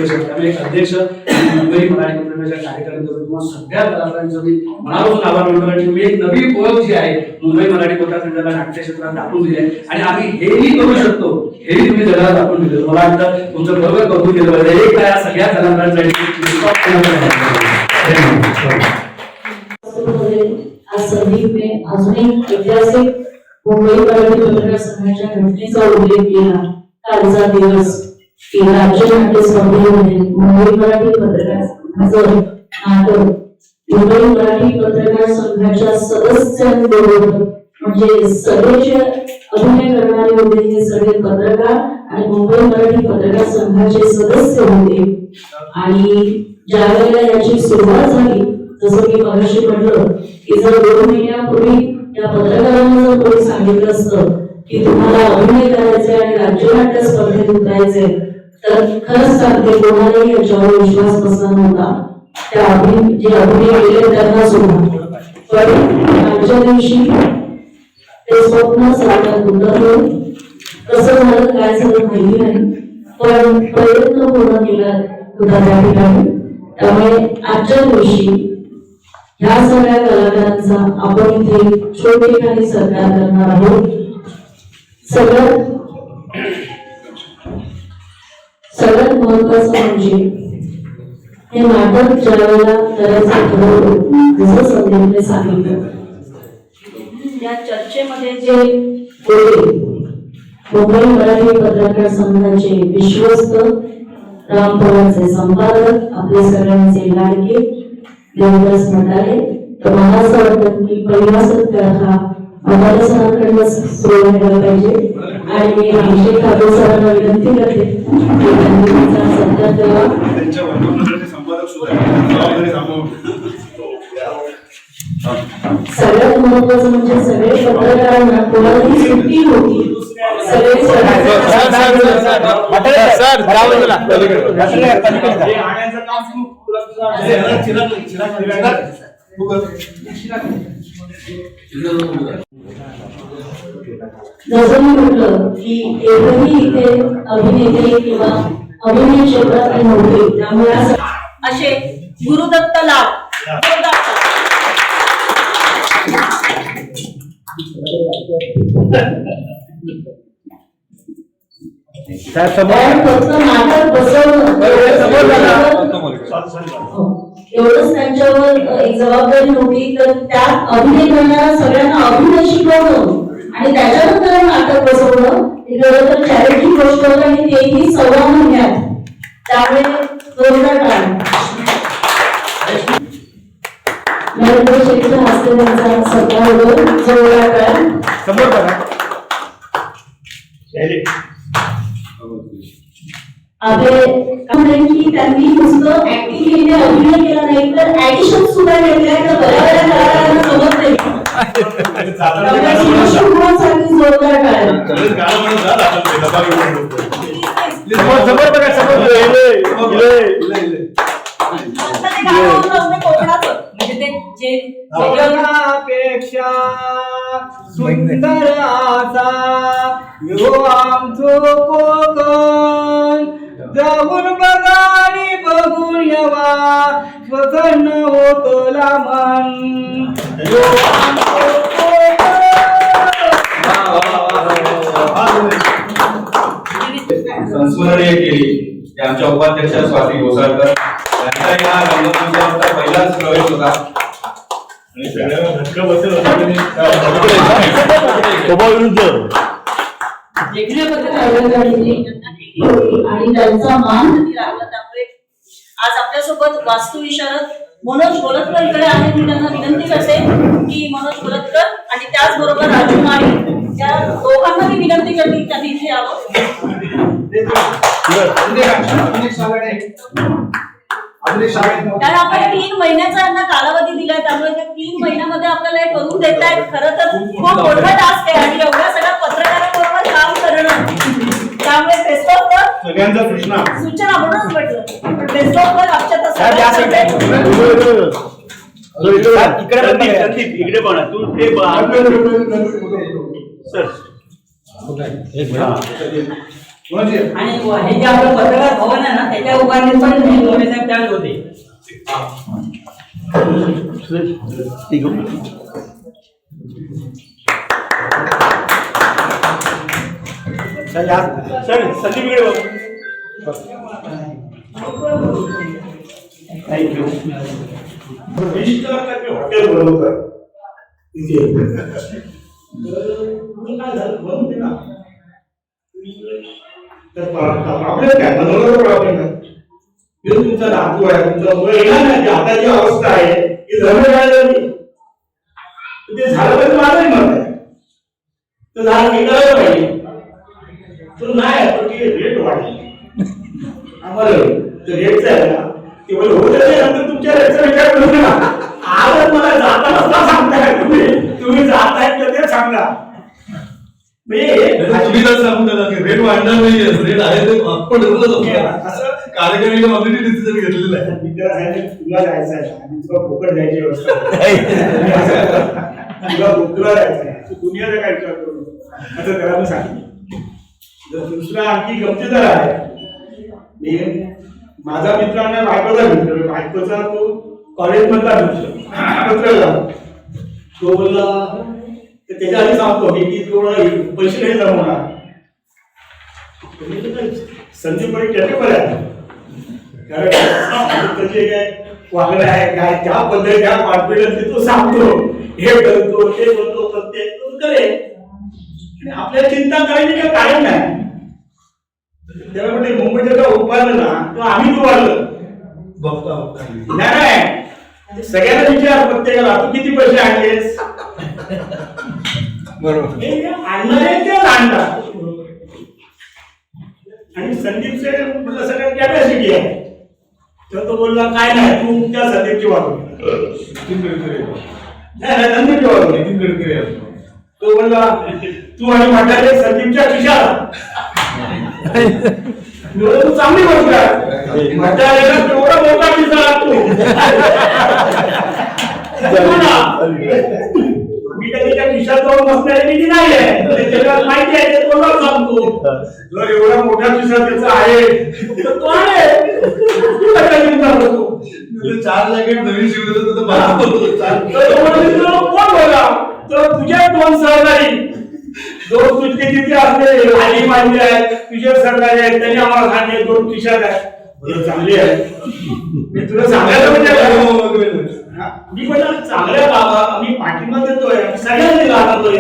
त्यामुळे एक अध्यक्ष मुंबई मराठी पत्रकाराच्या कार्यकर्त्यांचं किंवा सगळ्या कलाकारांचं मी मनापासून आभार मानतो आणि तुम्ही एक नवी ओळख जी आहे मुंबई मराठी पत्रकार संघाला नाट्य क्षेत्रात दाखवून दिली आहे आणि आम्ही हेही करू शकतो हेही तुम्ही जगाला दाखवून दिलं मला वाटतं तुमचं बरोबर कौतुक केलं पाहिजे एक काय सगळ्या कलाकारांसाठी आज संदीपने अजून एक ऐतिहासिक मुंबई मराठी पत्रकार संघाच्या घटनेचा उल्लेख केला कालचा दिवस की राज्य नाट्य स्पर्धेमध्ये मुंबई मराठी पत्रकार संघाचं नाटक मुंबई मराठी पत्रकार संघाच्या सदस्यांबरोबर म्हणजे सगळे जे अभिनय करणारे होते हे सगळे पत्रकार आणि मुंबई मराठी पत्रकार संघाचे सदस्य होते आणि ज्या वेळेला याची सुरुवात झाली जसं मी मगाशी म्हटलं की जर 2 महिन्यापूर्वी त्या पत्रकारांना जर कोणी सांगितलं असतं की तुम्हाला अभिनय करायचे आणि राज्यनाट्य स्पर्धेत उतरायचे तर खरंच सांगते कोणालाही याच्यावर विश्वास बसला नव्हता त्या जे अभिनय केले त्यांना सुद्धा पण आजच्या दिवशी ते स्वप्न साकार उतरलं कसं झालं काय झालं माहिती नाही पण प्रयत्न पूर्ण केला होता त्या ठिकाणी त्यामुळे आजच्या दिवशी ह्या सगळ्या कलाकारांचा आपण इथे छोटेखानी सत्कार करणार आहोत सगळ्यात महत्वाचं म्हणजे हे नाटक ज्या वेळेला करायचं ठरवलं जसं संदीपने सांगितलं या चर्चेमध्ये जे होते मुंबई मराठी पत्रकार संघाचे विश्वस्त राम पवारचे संपादक आपले सगळ्यांचे लाडके देवदास मठारे तर मला असं वाटतं की पहिला सत्कार हा आम्हाला सरांकडनं सुरू व्हायला पाहिजे आणि मी अभिषेक ठाकूर सरांना विनंती करते की त्यांनी त्यांचा सत्कार करावा सगळ्यात महत्वाचं म्हणजे सगळे पत्रकारांना कोणालाही सुट्टी होती सगळे जसं मी म्हटलं की एकही इथे अभिनेते किंवा अभिनय क्षेत्रात नव्हते त्यामुळे असे गुरुदत्त लाड कारण फक्त नाटक बसवणं एवढंच त्यांच्यावर एक जबाबदारी होती, तर त्यात अभिनय करणाऱ्या सगळ्यांना अभिनय शिकवणं आणि त्याच्यानंतर नाटक बसवणं ही खरं तर चॅरिटी गोष्ट होती आणि तेही 1.25 महिन्यात. त्यामुळे जोरदार टाळ्या. नरेंद्र शेठच्या हस्ते त्यांचा सत्कार होतो. जोरदार टाळ्या. की त्यांनी नुसतं ऍक्टिंग केली, अभिनय केला नाही तर ऍडिशन सुद्धा घेतल्या, तर बऱ्याच कलाकारांना समजते. साठी जोरदार जगनापेक्षा सुंदर आसा यो आमचो कोकण, जाऊन बघा आणि बघून येवा, प्रसन्न होतला मन. यो आमचो कोकण. संस्मरणीय केली ते आमच्या उपाध्यक्षा स्वाती घोसाळकर यांचा या रंगमंचावरचा पहिलाच प्रवेश होता आणि सगळ्यांना धक्का बसेल आणि त्यांचा मान राखला. त्यामुळे आज आपल्यासोबत वास्तुविशारद मनोज गोलतकर इकडे आहे. मी त्यांना विनंती करते की मनोज गोलतकर आणि त्याचबरोबर राजू माळी या दोघांना मी विनंती करते की त्यांनी इथे यावं. कारण आपण 3 महिन्याचा यांना कालावधी दिलाय, त्यामुळे त्या 3 महिन्यामध्ये आपल्याला हे करून देत आहेत. खरं तर खूप मोठा टास्क आहे आणि एवढ्या सगळ्या पत्रकारांबरोबर काम करणं, त्यामुळे सगळ्यांचा सूचना म्हणूनच म्हटलं टेस्टवर आमच्या इकडे पण तू ते आणि हे जे आपलं पत्रकार भवन आहे ना, त्याच्या उभारणीत पण साहेब त्यावेळेस होते. सर संदीप इकडे थँक्यू. हॉटेल बनवतात तुमचा धातू आहे, तुमचा आता जी अवस्था आहे ती ते झालं पाहिजे. माझंही मत आहे तर झालं करायला पाहिजे. तर नाही पण ती रेट वाढली आम्हाला रेटचा आहे ना, ते बोल होत नंतर तुमच्या रेटचा विचार करू नका. आजच मला जाता नसता सांगताय तुम्ही जाताय तर ते सांगा. तुम्ही जर सांगू नका की रेट वाढणार नाही, रेट आहे ते आपण असं कार्यक्रम ऑलरेडी डिसिजन घेतलेलं आहे. तुला जायचं आहे आणि तुला फुकट जायची व्यवस्था तुला जायचं आहे, दुनियाचा काय विचार करू असं त्याला मी सांगितलं. दुसरा आणखी गमतीदार आहे, माझा मित्रांना बायकोचा मित्र, बायकोचा तो कॉलेज मधला मित्र, तो बोलला त्याच्या आधी सांगतो की थोडं पैसे नाही जमवणार. संदीप बडी कॅपेबल आहे, कारण त्याचे काय वागणं आहे काय त्या पद्धती त्या कॉन्फिडन्स तो सांगतो, हे करतो ते बोलतो, प्रत्येक तो करेल. आपल्याला चिंता करायची काही कारण नाही. त्याला म्हणजे मुंबईच्या उभारलं ना तो आम्ही उभारलं बघतो नाही. सगळ्यांना विचार प्रत्येकाला तू किती पैसे आणलेस, बरोबर आणणारे ते आणतात. आणि संदीपचे म्हटलं सगळ्यात कॅपॅसिटी आहे, तर तो बोलला काय नाही तू त्या संदीपची वागवली, नितीन गडकरी. तो बोलला तू आणि म्हटलं संदीपच्या खिशाला तू चांगली गोष्ट आहे, म्हटलं तेवढा मोठा खिसा तू. मी त्याच्या खिशात जाऊन बसणारी किती नाही आहे, त्याला माहिती आहे ते तोंडावर सांगतो. जर एवढा मोठा खिसा त्याचा आहे तर तो आहे, तू 4 जॅकेट नवीन शिवलं तर कोण बोला तर तुझे दोन सहकारी दोन तुझे तिथे असले आली मांडली आहेत, तुझे सहकारी आहेत, त्यांनी आम्हाला सांगितले 2 टी-शर्ट आहेत, बरं चांगली आहे. मी तुला सांगायला म्हणजे मी पण चांगल्या बाबा आम्ही पाठिंबा देतोय, सगळ्यांनी राहतोय.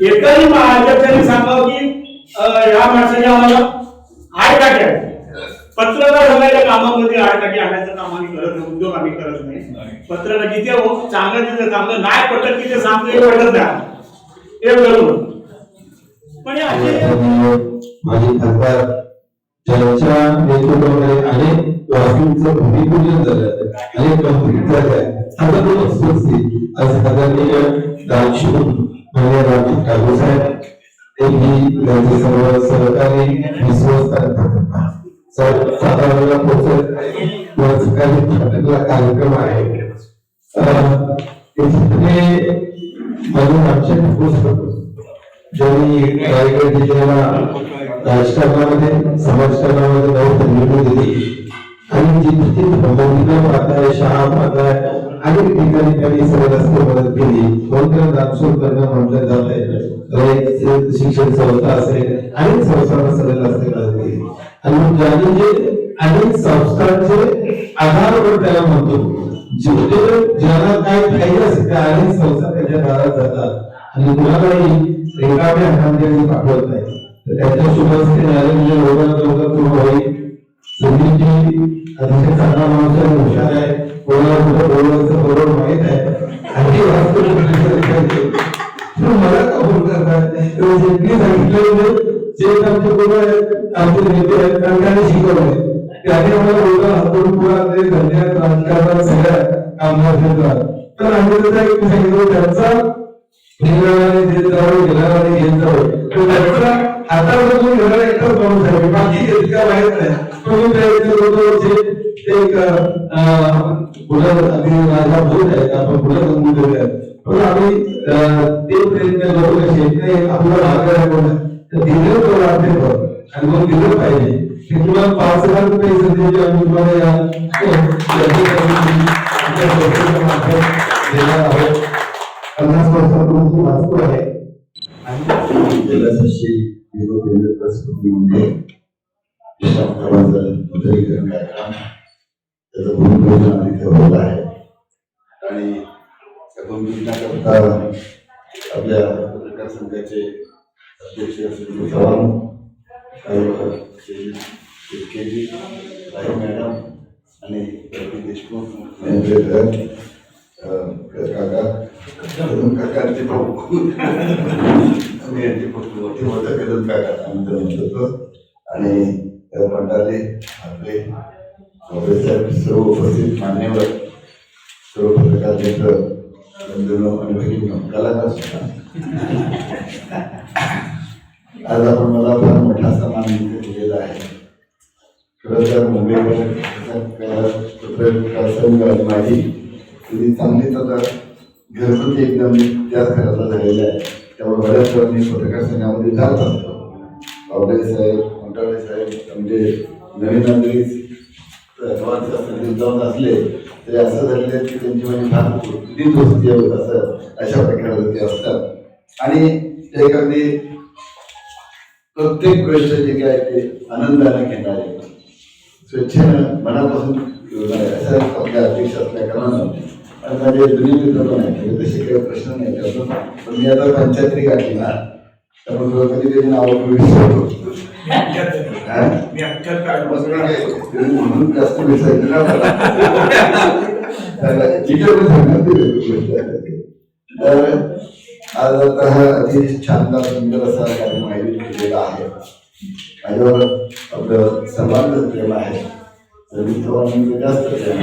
एकाही अध्यक्षांनी सांगावं की या माणसाने आम्हाला आडकाठी आहे, पत्रकार सगळ्या कामामध्ये आडकाठी आणायचं काम आम्ही करत नाही, उद्योग आम्ही करत नाही. पत्रकार जिथे चांगलं तिथे चांगलं नाही पटत तिथे सांगतो हे पटत नाही हे बरोबर. पण हे माजी खासदार ज्यांच्या नेतृत्वामध्ये अनेक वास्तूंचं भूमिपूजन झालं, अनेक कंप्लीट झाल्या, आता तो असतोच आज आदरणीय दानशूर माननीय रामजी ठाकूर साहेब त्यांनी त्यांचे सर्व सहकारी विश्वास साताराला पोहोचत नाटकला कार्यक्रम आहे. आमच्या ठाकूर ज्यांनी रायगड जिल्ह्याला राजकारणामध्ये समाजकारणामध्ये नवं दिली आणि जिथे भौतिक पाहत आहे, शाळा पाहत आहे, अनेक ठिकाणी त्यांनी सगळं रस्ते मदत केली. कोणत्या दानशूर करणं म्हटलं जात आहे, शिक्षण संस्था असेल, अनेक संस्थांना सगळं रस्ते मदत केली. आणि ज्यांनी जे अनेक संस्थांचे आधार पण त्याला म्हणतो, जिथे ज्याला काय पाहिजे असेल त्या अनेक संस्था त्याच्या दारात जातात आणि कुणालाही रिकाम्या हाताने पाठवत नाही. तर त्याच्या शुभ हस्ते म्हणजे लवकरात लवकर पूर्ण होईल. संदीपजी अतिशय चांगला माणूस आहे, हुशार आहे, कोणाला कुठं बोलवायचं बरोबर माहित आहे. आणि मला का फोन करताय सांगितलं जे आमचे पूर्ण आमचे नेते आहेत त्यांनी शिकवलंय, त्याने आम्हाला बोलला हातून पुरा ते धन्यवाद राजकारणात सगळ्या कामगार क्षेत्रात. तर आम्ही त्याचा एक सांगितलं त्यांचा देत जावं घेणारा घेत जावं, तर त्याचा हातापासून घेणारा एकच माणूस आहे, बाकी इतका माहित नाही. तुम्ही प्रयत्न करतो जे एक राजा भूत आहेत, आपण पुढे गंगू पण आम्ही ते प्रयत्न करू कसे आपला भाग तर दिलं तो राहते आणि मग दिलं पाहिजे. की तुम्हाला 5,000 रुपये सध्याचे आम्ही तुम्हाला देणार आहोत. 50 वर्षापूर्वीची वास्तू आहे आणि गेल्या वर्षी त्याचं भूमिपूजन आधी ठेवलेलं आहे. आणि त्या भूमिपूजनाकरता आपल्या पत्रकार संघाचे अध्यक्ष श्री चव्हाण, केजी राय मॅडम आणि देशमुख काकांचे भाऊ आणि मंडळी आपले साहेब, सर्व उपस्थित मान्यवर, सर्व पत्रकार मित्र, बंधूंनो आणि भगिनींनो, कलाकार सुद्धा, आज आपण मला फार मोठा सन्मान दिलेला आहे. खरं तर मुंबईमध्ये माझी तुझी चांगलीच आता घरगुती एकदम त्याच घरातला झालेला आहे. त्यामुळे बऱ्याच वेळा मी पत्रकार संघामध्ये जात असतो. बावडे साहेब, मंटाळे साहेब म्हणजे नवीन जरी जाऊन असले तरी असं झालेलं की त्यांची म्हणजे फार कुठली दोस्ती होत असं अशा प्रकारे ते असतात. आणि ते अगदी प्रत्येक गोष्ट जे काय ते आनंदाने घेणारे, स्वेच्छेनं मनापासून अशा आपल्या अध्यक्ष असल्या कारणानं आणि माझे जुने मित्र पण आहेत, तसे काही प्रश्न नाही त्यातून. पण मी आता 75 गाठी ना, त्यामुळे कधी कधी नाव विसरतो म्हणून जास्त विसरायचं ना. तर आज आता हा अतिशय छानदार सुंदर असा कार्यक्रम आयोजित केलेला आहे. माझ्यावर आपलं सर्वांचं प्रेम आहे, सर्वांचं जास्त प्रेम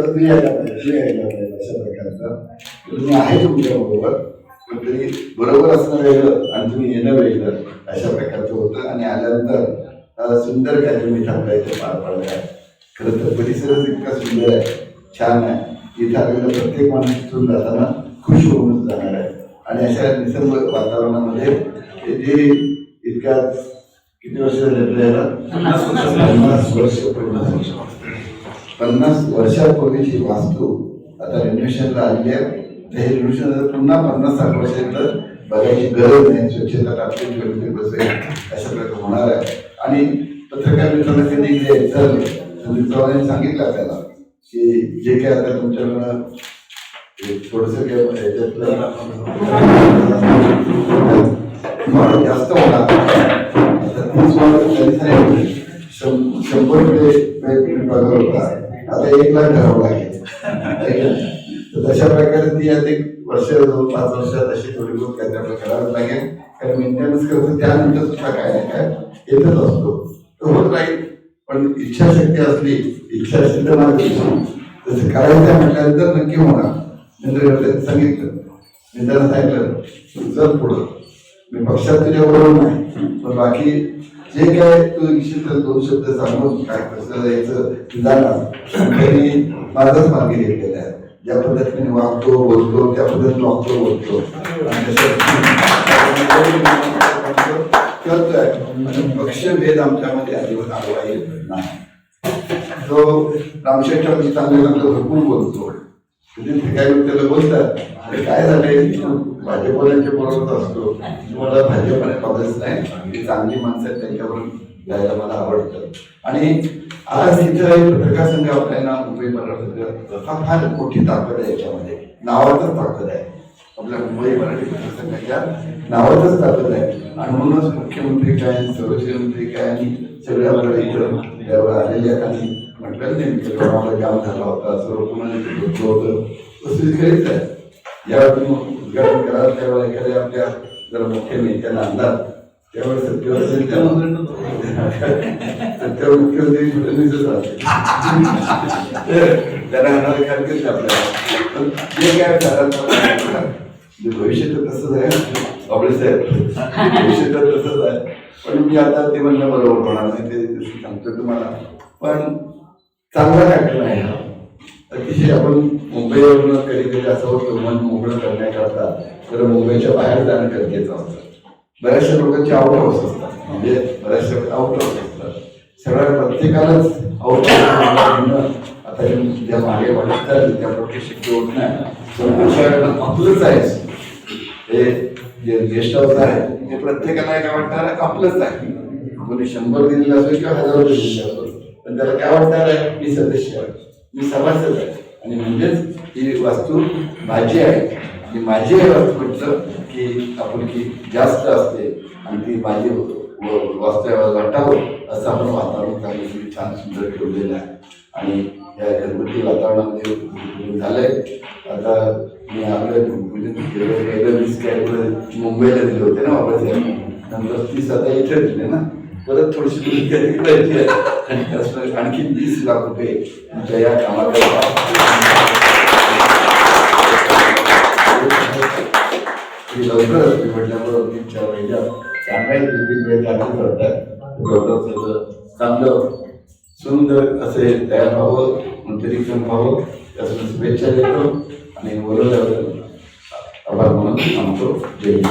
तुम्ही यायला पाहिजे अशा प्रकारचा. तुम्ही आहे तुमच्या बरोबर, पण तरी बरोबर असणं वेगळं आणि तुम्ही येणं वेगळं अशा प्रकारचं होतं. आणि आल्यानंतर सुंदर कार्यक्रम इथं आपल्या इथे पार पडला आहे. खरं तर परिसरच इतका सुंदर आहे, छान आहे. इथं आलेलं प्रत्येक माणूस तिथून जाताना खुश होऊनच जाणार आहे. आणि अशा निसर्ग वातावरणामध्ये जे इतक्या किती वर्ष झाले आपल्याला 50 वर्ष पूर्ण 50 वर्षापूर्वीची वास्तू आता रिन्युएशनला आलेली आहे. हे रिन्युएशन पुन्हा 50-60 वर्षानंतर बघायची गरज नाही. स्वच्छता टाकली बसेल अशा प्रकारे होणार आहे. आणि पत्रकार मित्रांना कधी यायचं संदीप चव्हाणांनी सांगितलं आपल्याला की जे काय आता तुमच्याकडं थोडस जास्त होणार. आता 30 त्यांनी 100 पगार होता, आता 1 लाख करावं लागेल. तर तशा प्रकारे ती आता 1 वर्ष 2-5 वर्षात अशी थोडी बहुत काय आपल्याला करावं लागेल. कारण मेंटेनन्स करतो त्यानंतर सुद्धा काय नाही काय येतच असतो, तो होत राहील. पण इच्छाशक्ती असली, इच्छा असेल तर माझं तसं करायचं म्हटल्यानंतर नक्की होणार. नंतर सांगितलं, मी त्यांना सांगितलं जर पुढं मी पक्षात तुझ्या बरोबर नाही, पण बाकी जे काय तू इच्छित 2 शब्द सांगून काय कसं यायचं जाणार तरी माझाच मार्गी घेतलेला आहे. ज्या पद्धतीने वागतो बोलतो त्या पद्धतीने वागतो बोलतो करतोय. पक्षभेद आमच्यामध्ये अजिबात आढळला येत नाही. जो रामशेठच्या चांगलं भरपूर बोलतो, काही लोक त्याला बोलतात काय झालंय भाजपवाल्यांच्या बरोबर असतो, तुम्हाला भाजपने बघायच नाही की चांगली माणसं आहेत त्यांच्यावरून जायला मला आवडतं. आणि आज इथं पत्रकार संघ आपल्याला मुंबई मराठी संघ फार मोठी ताकद आहे. याच्यामध्ये नावातच ताकद आहे. आपल्या मुंबई मराठी पत्रकार संघाच्या नावातच ताकद आहे. आणि म्हणूनच मुख्यमंत्री काय, संरक्षण मंत्री काय आणि सगळे आपल्याला इथं यावर आलेले आहेत. आणि म्हटलं नाही आम्हाला जाम झाला होता, सर्व कुणाला घेतलं होतं तसं खरीच आहे. यावेळी उद्घाटन करायला त्यावेळेला एखाद्या आपल्या जरा मोठ्या नेत्याला आणला त्यावेळेस सत्तेवर असेल सत्तेवर मुख्यमंत्री फडणवीसच राहते त्याला आणणारे कार्यकर्ते आपल्याला. पण जे काय भविष्य तर तसंच आहे आपले साहेब, भविष्य तर तसंच आहे. पण मी आता ते म्हणणं बरोबर होणार नाही, ते सांगतो तुम्हाला. पण चांगला कार्यक्रम आहे हा. अतिशय आपण मुंबईवरून कधी कधी असं होतं मन मोकळं करण्याकरता तर मुंबईच्या बाहेर जाणं गरजेचं असतं. बऱ्याचशा लोकांची आउट हाऊस असतात, म्हणजे बऱ्याचशा आउट हाऊस असतात. सगळ्या प्रत्येकालाच आउट हाऊस आता ज्या मागे वाढतात त्याप्रमाणे शक्य होत नाही. आपलंच आहे हे जे गेस्ट हाऊस आहे ते प्रत्येकाला काय वाटणार आपलंच आहे. कोणी 100 दिलेलं असो किंवा 1000 दिलेलं असो, पण त्याला काय वाटणार आहे मी सदस्य आहे, मी सभासद आहे. आणि म्हणजेच ही वास्तू माझी आहे. आणि माझी आहे वास्तू म्हटलं की आपण की जास्त असते आणि ती माझी वास्तू वाटावं असं आपण वातावरण चांगलं छान सुंदर ठेवलेलं आहे. आणि या घरगुती वातावरणामध्ये झालंय. आता मी आपलं पहिलं 20 कॅरेट मुंबईला दिले होते ना वापस, नंतर 30 आता इथे दिले ना, परत थोडीशी करायची आहे. आणखी 20 लाख रुपये तुमच्या या कामाकरता लवकरच म्हटल्याबरोबर 3-4 महिन्यात चांगल्या 2-3 वेळ जास्त करतात. चांगलं सुंदर असे तयार व्हावं, मंत्रीक्षण व्हावं त्यासाठी शुभेच्छा देतो. आणि बोलवल्याबद्दल आभार म्हणून सांगतो. जय हिंद.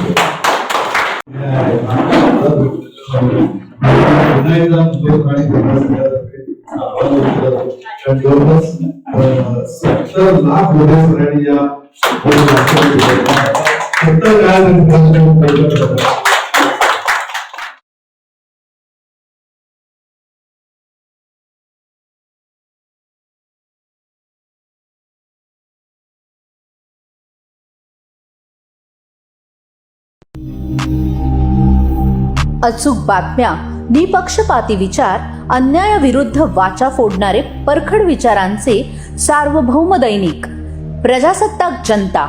जवळपास 70 लाख लोकांसाठी या अचूक बातम्या, निपक्षपाती विचार, अन्यायाविरुद्ध वाचा फोडणारे परखड विचारांचे सार्वभौम दैनिक प्रजासत्ताक जनता.